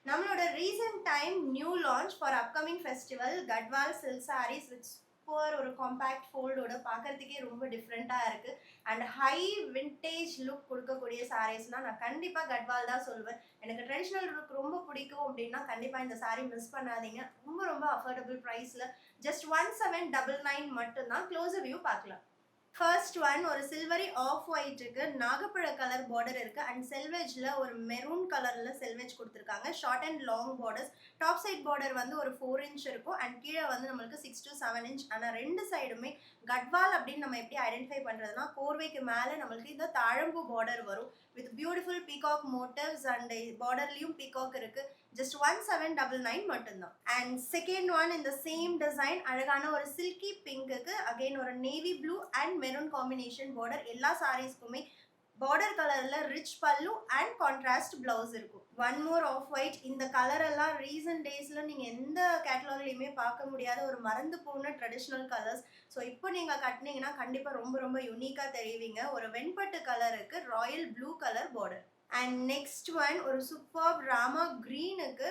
நம்மளோட recent time new launch for upcoming festival Gadwal silk saris with super ஒரு compact ஃபோல்டோட பார்க்கறதுக்கே ரொம்ப டிஃப்ரெண்ட்டாக இருக்குது. அண்ட் ஹை விண்டேஜ் லுக் கொடுக்கக்கூடிய சாரீஸ்னால் நான் கண்டிப்பாக கட்வால் தான் சொல்லுவேன். எனக்கு ட்ரெடிஷ்னல் லுக் ரொம்ப பிடிக்கும் அப்படின்னா கண்டிப்பாக இந்த சாரீ மிஸ் பண்ணாதீங்க. ரொம்ப ரொம்ப அஃபோர்டபுள் ப்ரைஸில் ஜஸ்ட் 1799 மட்டும்தான். க்ளோஸர் வியூ பார்க்கலாம். ஃபர்ஸ்ட் ஒன் ஒரு சில்வரி ஆஃப் ஒயிட் இருக்கு, நாகப்பழ கலர் பார்டர் இருக்கு அண்ட் செல்வேஜ்ல ஒரு மெரூன் கலர்ல செல்வேஜ் கொடுத்துருக்காங்க. Short and long borders. Top side border வந்து ஒரு 4 இன்ச் இருக்கும் அண்ட் கீழே வந்து நம்மளுக்கு 6 to 7 இன்ச். ஆனால் ரெண்டு சைடுமே கட்வால் அப்படின்னு நம்ம எப்படி ஐடென்டிஃபை பண்றதுன்னா கோர்வைக்கு மேலே நம்மளுக்கு இந்த தாழம்பு பார்டர் வரும் with beautiful peacock motifs and பார்டர்லயும் பீகாக் இருக்கு. ஜஸ்ட் 1799 மட்டும்தான். அண்ட் செகண்ட் ஒன் இந்த சேம் டிசைன் அழகான ஒரு சில்கி பிங்க்குக்கு அகைன் ஒரு navy blue and maroon combination border. எல்லா சாரீஸ்க்குமே பார்டர் கலர்ல rich pallu and contrast blouse இருக்கும். One more off white. இந்த கலர் எல்லாம் ரீசன்ட் டேஸ்ல நீங்க எந்த கேட்டலாக்லயுமே பார்க்க முடியாத ஒரு மறந்து போன ட்ரெடிஷ்னல் கலர்ஸ். ஸோ இப்போ நீங்க கட்டினீங்கன்னா கண்டிப்பா ரொம்ப ரொம்ப யூனிக்கா தெரிவிங்க. ஒரு வெண்பட்டு கலருக்கு royal blue colour border. And next one ஒரு சூப்பர் ராமா கிரீனுக்கு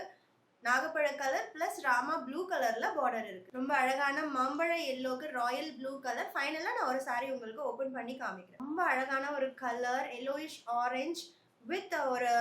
நாகப்பழ கலர் பிளஸ் ராமா ப்ளூ கலர்ல பார்டர் இருக்கு. ரொம்ப அழகான மாம்பழ எல்லோக்கு ராயல் ப்ளூ கலர். ஃபைனலா நான் ஒரு சாரி உங்களுக்கு ஓபன் பண்ணி காமிக்கிறேன். ரொம்ப அழகான ஒரு கலர் எல்லோயிஷ் ஆரஞ்ச் வித் ஒரு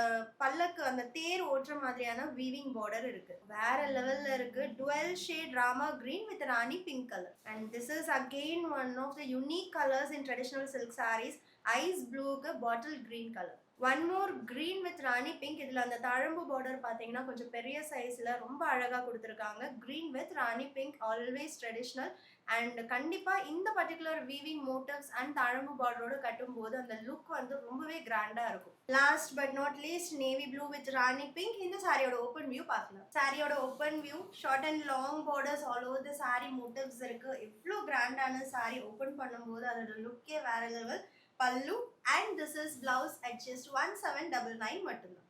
பல்லக்கு அந்த தேர் ஓட்டுற மாதிரியான வீவிங் பார்டர் இருக்கு. வேற லெவல்ல இருக்கு. Dual shade Rama green with Rani pink colour. And this is again one of the unique colours in traditional silk saris. Ice ப்ளூக்கு bottle green colour. One more green with Rani pink. இதில் அந்த தாழம்பு பார்டர் பார்த்தீங்கன்னா கொஞ்சம் பெரிய சைஸில் ரொம்ப அழகாக கொடுத்துருக்காங்க. Green with Rani pink always traditional. And கண்டிப்பாக இந்த பர்டிகுலர் வீவிங் மோட்டிவ்ஸ் அண்ட் தாழம்பு பார்டரோடு கட்டும்போது அந்த லுக் வந்து ரொம்பவே கிராண்டாக இருக்கும். Last but not least navy blue with Rani pink. இந்த சாரியோட ஓப்பன் வியூ பார்க்கலாம். சாரியோட open view short and long borders all over the sorry motives இருக்கு. எவ்வளோ கிராண்டான சாரி ஓப்பன் பண்ணும்போது அதோட லுக்கே வேற லெவல். பல்லு and this is blouse at just 1799 மட்டும்தான்.